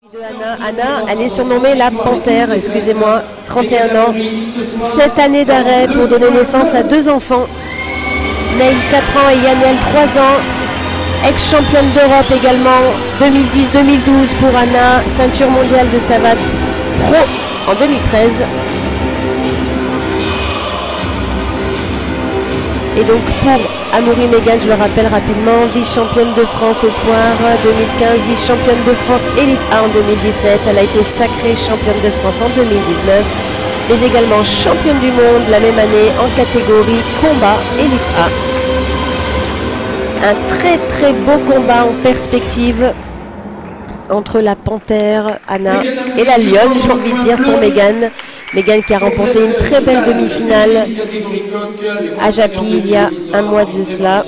De Anna, elle est surnommée la Panthère, excusez-moi, 31 ans, 7 années d'arrêt pour donner naissance à 2 enfants, Neil 4 ans et Yannel 3 ans, ex-championne d'Europe également, 2010-2012 pour Anna, ceinture mondiale de savate pro en 2013. Et donc pour Amaury Megan, je le rappelle rapidement, vice-championne de France Espoir 2015, vice-championne de France Élite A en 2017. Elle a été sacrée championne de France en 2019, mais également championne du monde la même année en catégorie combat Élite A. Un très très beau combat en perspective entre la Panthère, Anna, et la Lionne, j'ai envie de dire, pour Megan. Megan qui a remporté une très belle demi-finale à Japy il y a un mois de cela.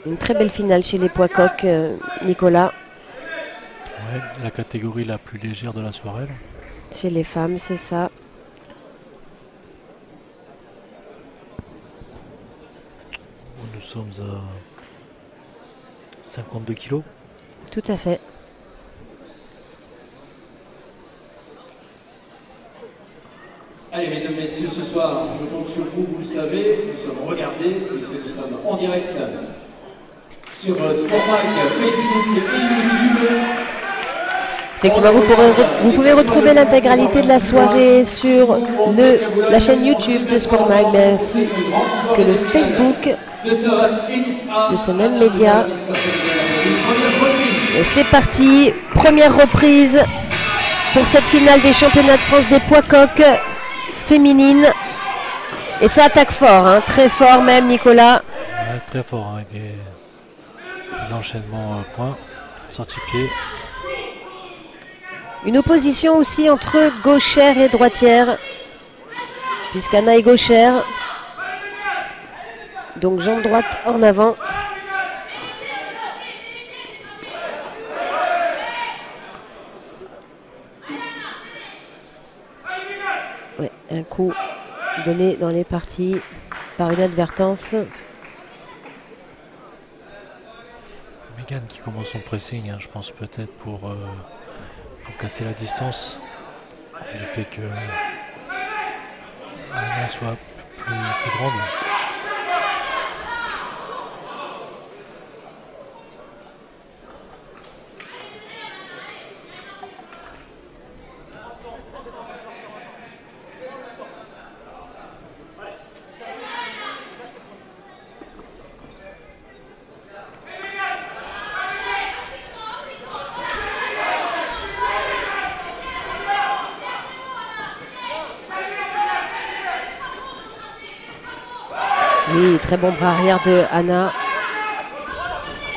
Une très belle finale chez les poids coqs, Nicolas. Ouais, la catégorie la plus légère de la soirée. Chez les femmes, c'est ça. Nous sommes à 52 kilos. Tout à fait. Allez, mesdames, messieurs, ce soir, je compte sur vous, vous le savez, nous sommes regardés, puisque nous sommes en direct sur Sportmag, Facebook et YouTube. Effectivement, vous pouvez retrouver l'intégralité de la soirée sur la chaîne YouTube de Sportmag, mais ainsi que le Facebook de ce même média. Et c'est parti, première reprise pour cette finale des championnats de France des poids coqs féminines. Et ça attaque fort, hein, très fort même, Nicolas. Ouais, très fort, avec des enchaînements points, sortie pied. Une opposition aussi entre gauchère et droitière, puisqu'Anna est gauchère. Donc jambe droite en avant. Ouais, un coup donné dans les parties par une advertance. Megan qui commence son pressing, hein, je pense peut-être pour casser la distance du fait que Anna soit plus grande. Oui, très bon bras arrière de Anna.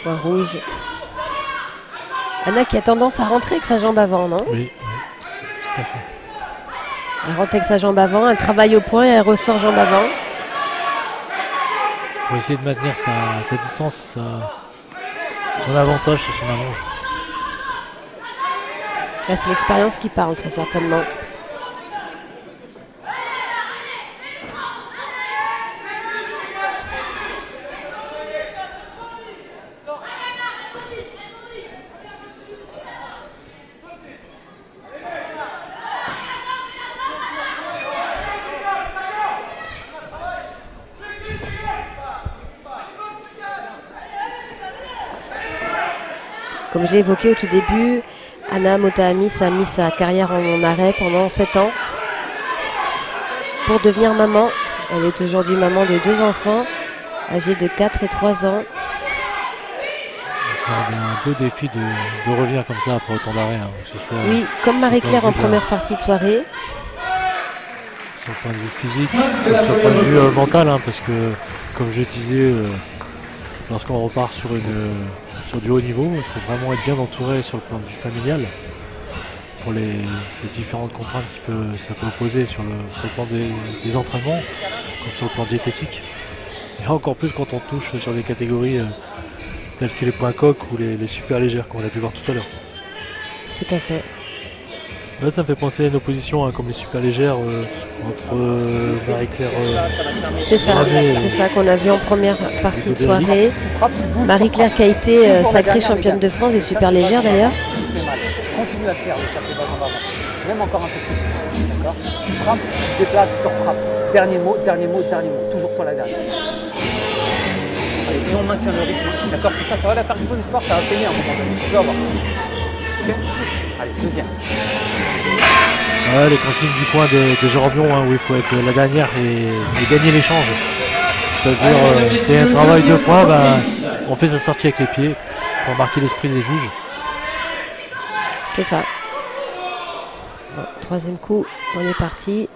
Coin rouge. Anna qui a tendance à rentrer avec sa jambe avant, non? Oui, tout à fait. Elle rentre avec sa jambe avant, elle travaille au point et elle ressort jambe avant. Pour essayer de maintenir sa distance, son avantage sur son allonge. Là, c'est l'expérience qui parle très certainement. Comme je l'ai évoqué au tout début, Anna Motahamis a mis sa carrière en arrêt pendant 7 ans pour devenir maman. Elle est aujourd'hui maman de 2 enfants, âgés de 4 et 3 ans. C'est un beau défi de revenir comme ça après autant d'arrêt. Hein, que ce soit oui, comme Marie-Claire en première partie de soirée. Sur le point de vue physique, comme sur le point de vue mental, hein, parce que comme je disais, lorsqu'on repart sur du haut niveau, il faut vraiment être bien entouré sur le plan de vue familial pour les différentes contraintes ça peut opposer sur le plan des entraînements, comme sur le plan diététique. Et encore plus quand on touche sur des catégories telles que les poids coqs ou les super légères qu'on a pu voir tout à l'heure. Tout à fait. Ouais, ça me fait penser à une opposition hein, comme les super légères entre Marie-Claire. C'est ça qu'on a vu en première partie de soirée. Marie-Claire qui a été sacrée championne de France des super légères d'ailleurs. Continue à faire, chercher ballon en avant. Même encore un peu plus. D'accord. Tu frappes, tu te déplaces, tu refrappes. Dernier mot, dernier mot, dernier mot. Toujours toi la dernière. Allez, et on maintient le rythme. D'accord, c'est ça, ça va la faire du bon sport, ça va payer un moment donné. Tu vas voir. Ok. Allez, deuxième. Ouais, les consignes du coin de Jérôme hein, où il faut être la dernière et gagner l'échange. C'est-à-dire, c'est un travail de points, bah, on fait sa sortie avec les pieds pour marquer l'esprit des juges. C'est ça. Bon, troisième coup, on est parti.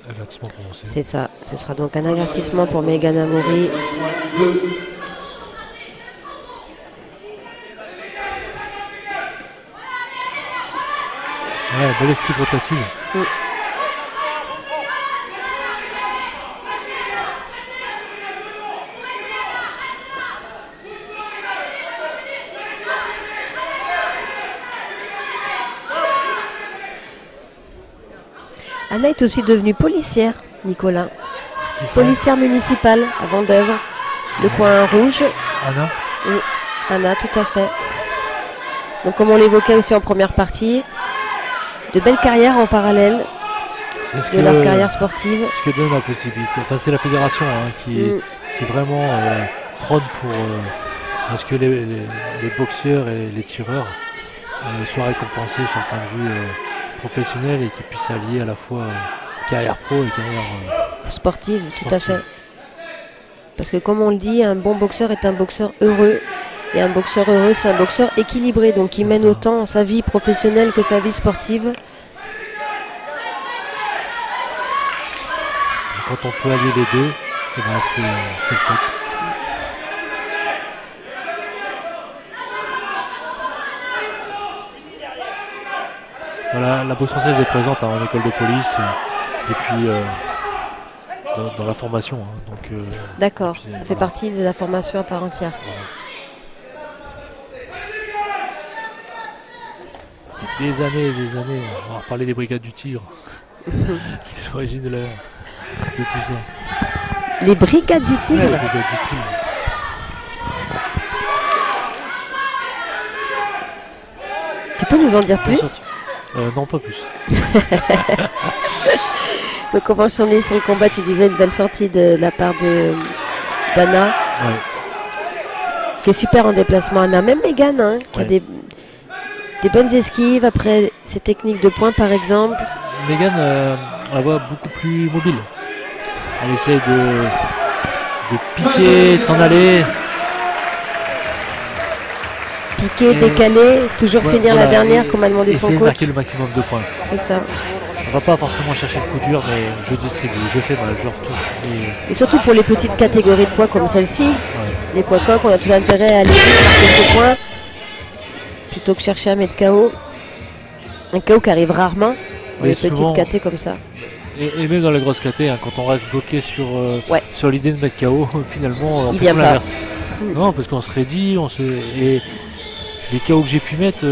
Avertissement prononcé. C'est ça. Ce sera donc un avertissement pour Megan Amoury. Ouais, belle esquive rotative. Anna est aussi devenue policière, Nicolas. Policière municipale à Vendeuvre. Le coin rouge. Anna Oui, Anna, tout à fait. Donc comme on l'évoquait aussi en première partie, de belles carrières en parallèle de leur carrière sportive. C'est ce que donne la possibilité. Enfin, c'est la fédération hein, qui vraiment prône pour à ce que les boxeurs et les tireurs soient récompensés sur le point de vue professionnel et qu'ils puissent allier à la fois carrière pro et carrière sportive, tout à fait. Parce que comme on le dit, un bon boxeur est un boxeur heureux. Et un boxeur heureux, c'est un boxeur équilibré. Donc il mène autant sa vie professionnelle que sa vie sportive. Quand on peut allier les deux, eh ben c'est le top. Voilà, la boxe française est présente hein, en école de police et puis dans la formation. Hein, d'accord, ça fait partie de la formation à part entière. Voilà. Ça fait des années et des années, on va reparler des brigades du Tigre. C'est l'origine de tout ça. Les brigades du Tigre. Ouais, les brigades du Tigre. Tu peux nous en dire plus? Non, pas plus. Donc on va enchaîner sur le combat. Tu disais une belle sortie de la part d'Anna. Ouais. Qui est super en déplacement, Anna. Même Megan, hein, qui a des bonnes esquives après ses techniques de poing par exemple. Megan, on la voit beaucoup plus mobile. Elle essaie de piquer, de s'en aller. Piquer, décaler, toujours finir la dernière comme a demandé son coach. Essayer de marquer le maximum de points. C'est ça. On va pas forcément chercher le coup dur, mais je distribue, je fais mal, je retouche. Et surtout pour les petites catégories de poids comme celle-ci, les poids coqs, on a tout l'intérêt à aller marquer ses points plutôt que chercher à mettre KO. Un KO qui arrive rarement dans les petites KT comme ça. Et même dans les grosses KT, hein, quand on reste bloqué sur l'idée de mettre KO, finalement on fait tout l'inverse. Non, parce qu'on se raidit, et les KO que j'ai pu mettre,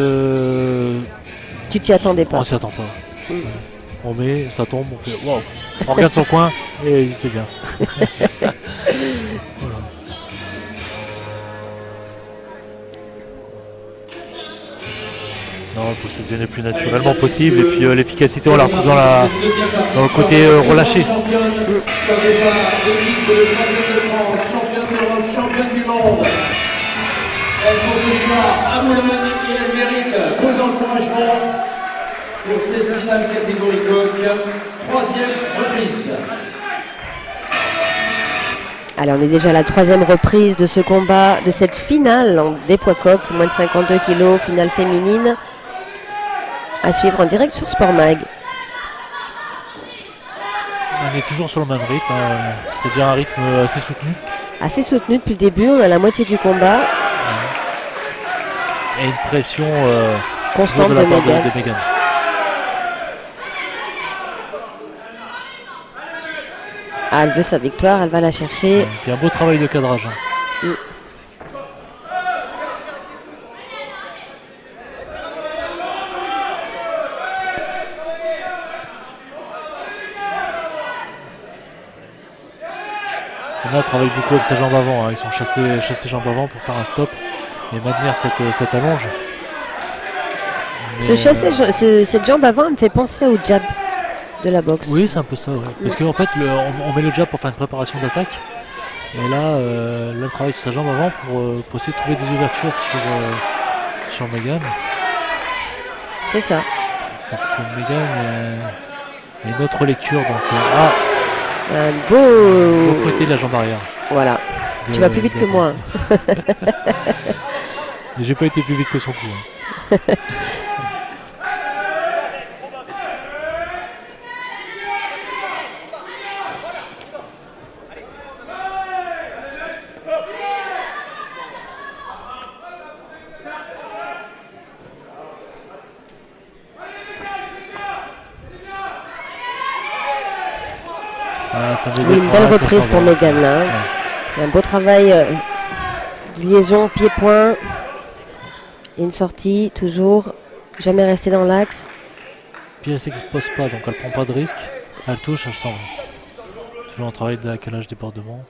tu t'y attendais pas. On s'y attend pas. On met, ça tombe, on fait waouh. On regarde son coin et c'est bien. Voilà. Non, il faut que ça devienne le plus naturellement possible et puis l'efficacité on la retrouve dans le côté relâché. Championne du monde. Elles sont ce soir à Moulin et elles méritent vos encouragements pour cette finale catégorie coq, 3e reprise. Alors on est déjà à la 3e reprise de ce combat, de cette finale des poids coqs, moins de 52 kg, finale féminine, à suivre en direct sur Sport Mag. On est toujours sur le même rythme, hein, c'est-à-dire un rythme assez soutenu. Assez soutenu depuis le début, on a la moitié du combat. Et une pression constante de la part Megan. de Megan. Ah, elle veut sa victoire, elle va la chercher. Ouais, puis un beau travail de cadrage. Hein. Là, elle travaille beaucoup avec sa jambe avant. Hein. Ils sont chassés jambe avant pour faire un stop et maintenir cette allonge. Mais, cette jambe avant me fait penser au jab de la boxe. oui, c'est un peu ça. Ouais. Parce qu'en fait, on met le jab pour faire une préparation d'attaque. Et là, elle travaille sur sa jambe avant pour essayer de trouver des ouvertures sur Megan. C'est ça. Sauf que Megan, il y a une autre lecture. Donc, Un beau... fouetter de la jambe arrière. Voilà. Tu vas plus vite que moi. Et j'ai pas été plus vite que son coup. Hein. Oui, une belle reprise pour Megan là. Ouais. Un beau travail de liaison pied-point. Et une sortie, toujours. Jamais rester dans l'axe. Puis elle s'expose pas, donc elle prend pas de risque. Elle touche, elle s'en va. Toujours un travail de décalage débordement.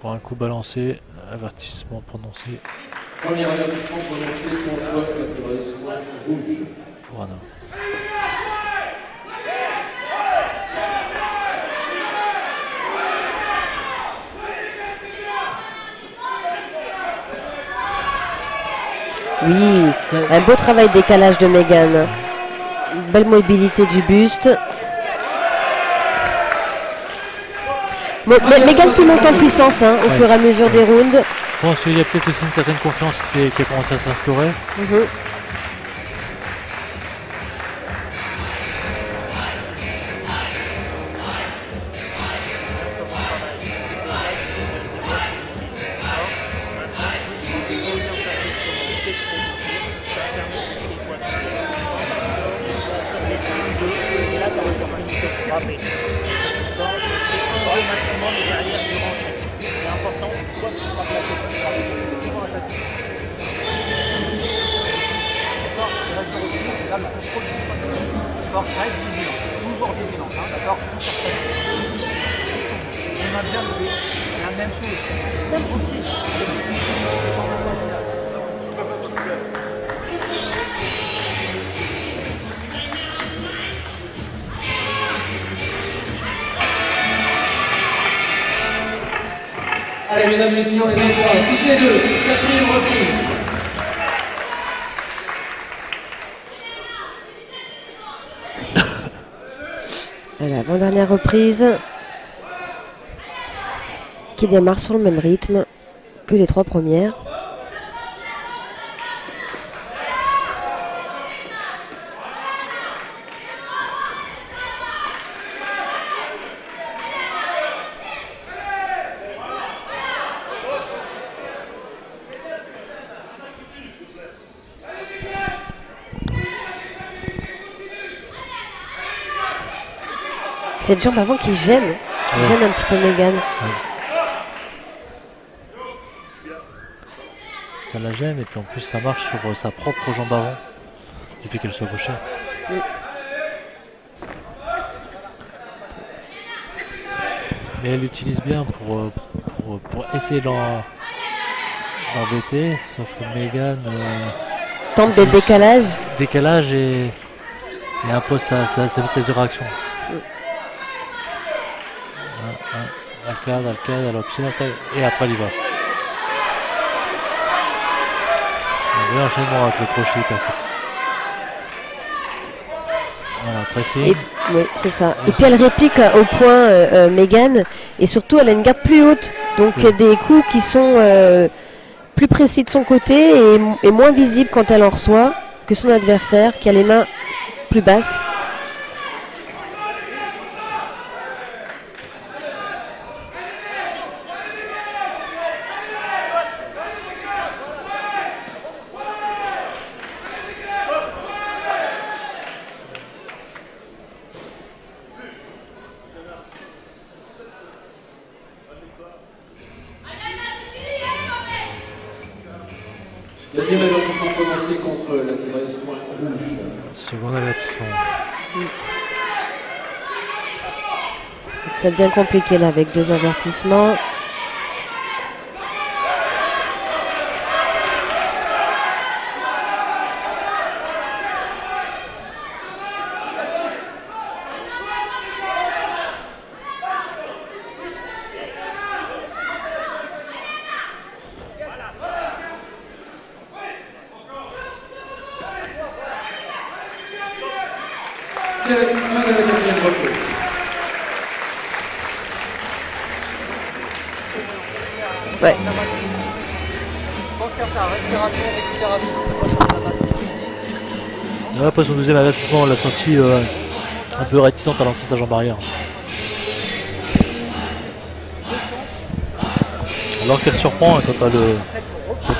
Pour un coup balancé, avertissement prononcé. Premier avertissement prononcé contre la tireuse rouge. Pour Anna. Oui, un beau travail de décalage de Megan. Une belle mobilité du buste. Megan qui monte en puissance hein, au fur et à mesure des rounds. Je pense qu'il y a peut-être aussi une certaine confiance qui a commencé à s'instaurer. Allez, mesdames, messieurs, on les encourage toutes les deux. Quatrième reprise. L'avant-dernière reprise qui démarre sur le même rythme que les trois premières. Cette jambe avant qui gêne, gêne un petit peu Megan. Ça la gêne et puis en plus ça marche sur sa propre jambe avant du fait qu'elle soit gauchère. Mais elle l'utilise bien pour essayer d'embêter, sauf que Megan tente des décalages. Décalage et impose sa vitesse de réaction. Elle cadre, elle observe et après elle y va. Un vrai enchaînement avec le crochet. Voilà, pressé. Oui, c'est ça. Et puis elle réplique au point Megan et surtout elle a une garde plus haute. Donc des coups qui sont plus précis de son côté et moins visibles quand elle en reçoit que son adversaire qui a les mains plus basses. Deuxième avertissement prononcé contre la tireuse point rouge. Second avertissement. Ça devient compliqué là avec 2 avertissements. Ouais. Après son deuxième avertissement, on l'a senti un peu réticente à lancer sa jambe arrière. Alors qu'elle surprend hein, quand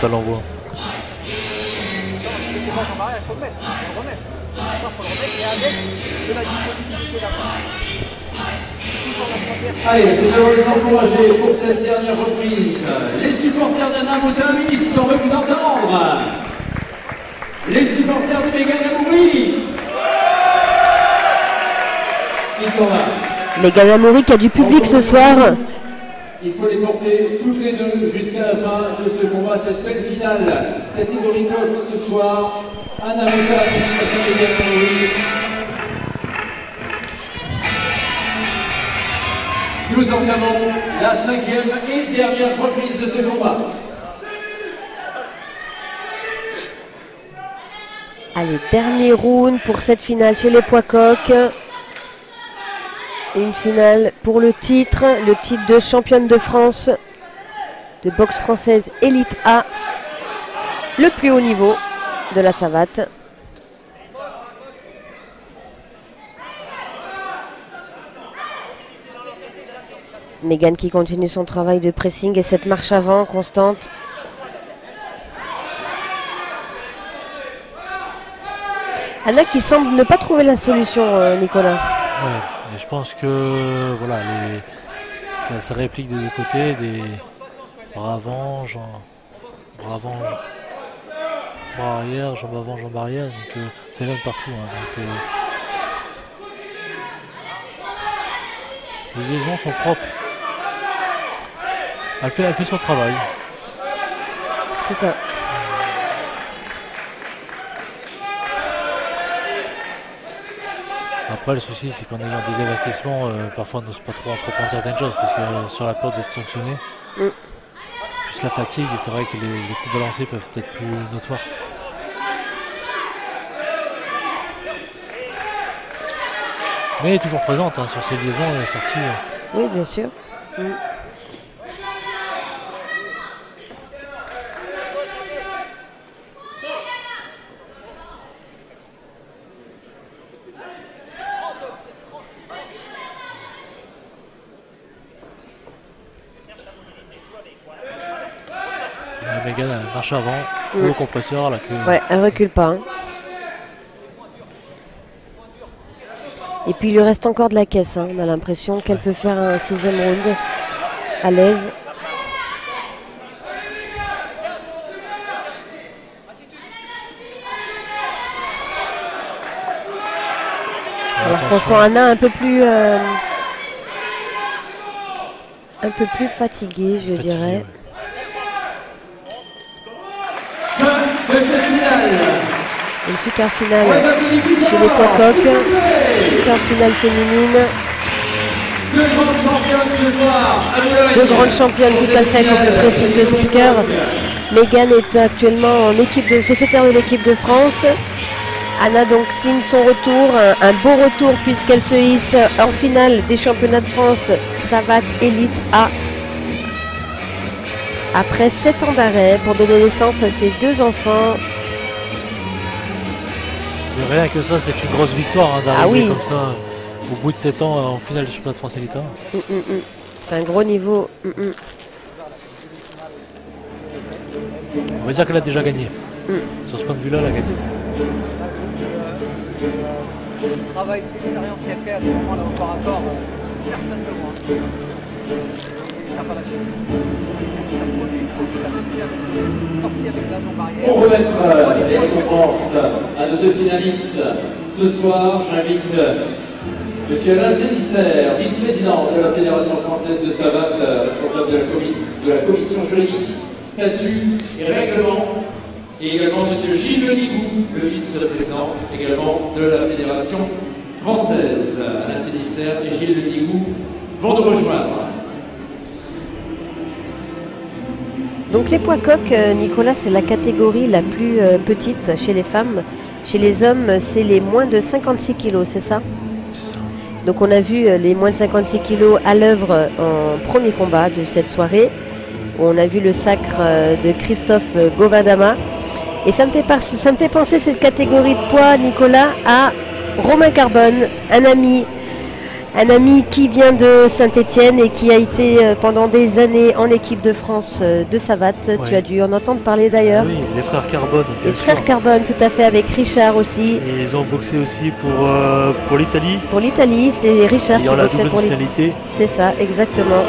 elle l'envoie. Allez, nous allons les encourager pour cette dernière reprise. Les supporters d'Anna Moutamis sont venus vous entendre. Les supporters de Megan Amouri. Ils sont là. Megan Amouri qui a du public ce soir. Il faut les porter toutes les deux jusqu'à la fin de ce combat, cette belle finale. Catégorie coq ce soir. Anna Moutamis face à Megan Amouri. Nous entamons la 5e et dernière reprise de ce combat. Allez, dernier round pour cette finale chez les poids coqs. Une finale pour le titre de championne de France de boxe française Élite A, le plus haut niveau de la savate. Megan qui continue son travail de pressing et cette marche avant constante. Anna qui semble ne pas trouver la solution, Nicolas. Ouais, et je pense que voilà, ça réplique des deux côtés, des bras avant, bras arrière, jambe avant, jambe arrière, donc c'est même partout. Hein, donc, les liaisons sont propres. Elle fait son travail. C'est ça. Après, le souci, c'est qu'en ayant des avertissements, parfois on n'ose pas trop entreprendre certaines choses parce que sur la peur d'être sanctionné, plus la fatigue, et c'est vrai que les coups balancés peuvent être plus notoires. Mais elle est toujours présente hein, sur ces liaisons, elle est sortie. Oui, bien sûr. Megan elle marche avant, au compresseur. Là, ouais, elle recule pas. Hein. Et puis il lui reste encore de la caisse. Hein. On a l'impression qu'elle peut faire un 6e round à l'aise. Alors qu'on sent Anna un peu plus fatiguée, je dirais. De cette finale. Une super finale chez les poids coqs. Super finale féminine. Deux grandes championnes ce soir. Deux grandes championnes, tout à fait, comme le précise le speaker. Megan est actuellement en équipe de sociétaire de l'équipe de France. Anna donc signe son retour, un beau retour puisqu'elle se hisse en finale des championnats de France savate Élite A. Après 7 ans d'arrêt pour donner naissance à ses 2 enfants. Mais rien que ça, c'est une grosse victoire hein, d'arriver comme ça au bout de 7 ans en finale du championnat de France Élite. C'est un gros niveau. On va dire qu'elle a déjà gagné. Sur ce point de vue-là, elle a gagné. Le travail d'expérience qu'elle fait à ce moment-là au corps à corps, personne ne le voit. T'as pas lâché. Sorti avec la non-barrière. Pour remettre les récompenses à nos deux finalistes, ce soir, j'invite Monsieur Alain Sénisser, vice-président de la Fédération française de savate, responsable de la commission juridique, statut et règlement, et également Monsieur Gilles Lenigou, le vice-président également de la Fédération française. Alain Sénisser et Gilles Lenigou vont nous rejoindre. Donc les poids coqs, Nicolas, c'est la catégorie la plus petite chez les femmes. Chez les hommes, c'est les moins de 56 kilos, c'est ça? C'est ça. Donc on a vu les moins de 56 kilos à l'œuvre en premier combat de cette soirée. On a vu le sacre de Christophe Govindama. Et ça me fait penser cette catégorie de poids, Nicolas, à Romain Carbone, un ami qui vient de Saint-Étienne et qui a été pendant des années en équipe de France de savate. Ouais. Tu as dû en entendre parler d'ailleurs. Oui, les frères Carbone. Les frères Carbone, tout à fait, avec Richard aussi. Et ils ont boxé aussi pour l'Italie. Pour l'Italie, c'était Richard qui boxait pour l'Italie. C'est ça, exactement.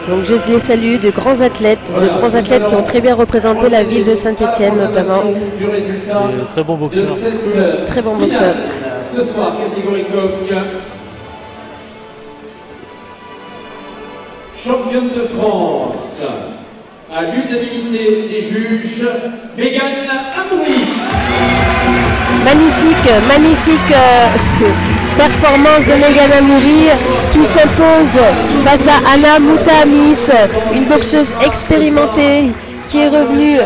Donc je les salue, de grands athlètes qui ont très bien représenté la ville de Saint-Étienne notamment. Très bons boxeurs. Très bons boxeurs. Ce soir, catégorie coq, championne de France, à l'unanimité des juges, Mégane Amoury. Magnifique performance de Mégane Amoury qui s'impose face à Anna Moutamis, une boxeuse expérimentée qui est revenue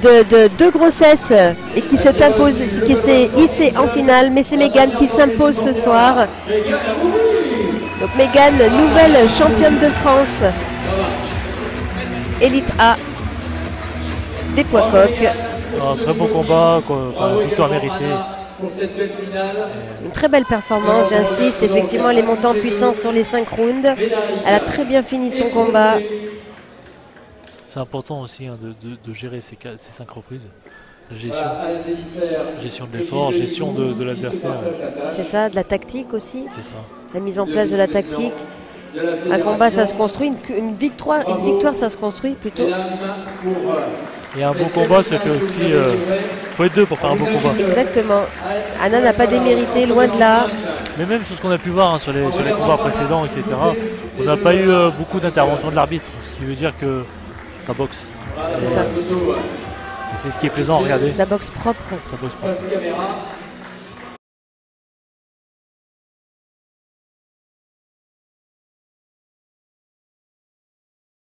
de deux grossesses et qui s'est imposée, qui s'est hissée en finale, mais c'est Mégane qui s'impose ce soir. Donc Mégane, nouvelle championne de France, élite A des poids coqs. Un très bon combat, victoire méritée. Une très belle performance, j'insiste, effectivement elle est montée en puissance sur les 5 rounds. Elle a très bien fini son combat. C'est important aussi de gérer ces 5 reprises. La gestion de l'effort, gestion de l'adversaire. C'est ça, de la tactique aussi. C'est ça. La mise en place de la tactique. Un combat, ça se construit. Une victoire, ça se construit plutôt. Et un beau combat se fait aussi. Il faut être deux pour faire un beau combat. Exactement. Anna n'a pas démérité, loin de là. Mais même sur ce qu'on a pu voir sur les combats précédents, etc., on n'a pas eu beaucoup d'intervention de l'arbitre. Ce qui veut dire que ça boxe. C'est ça. Et c'est ce qui est plaisant à regarder. Ça boxe propre. Ça boxe propre.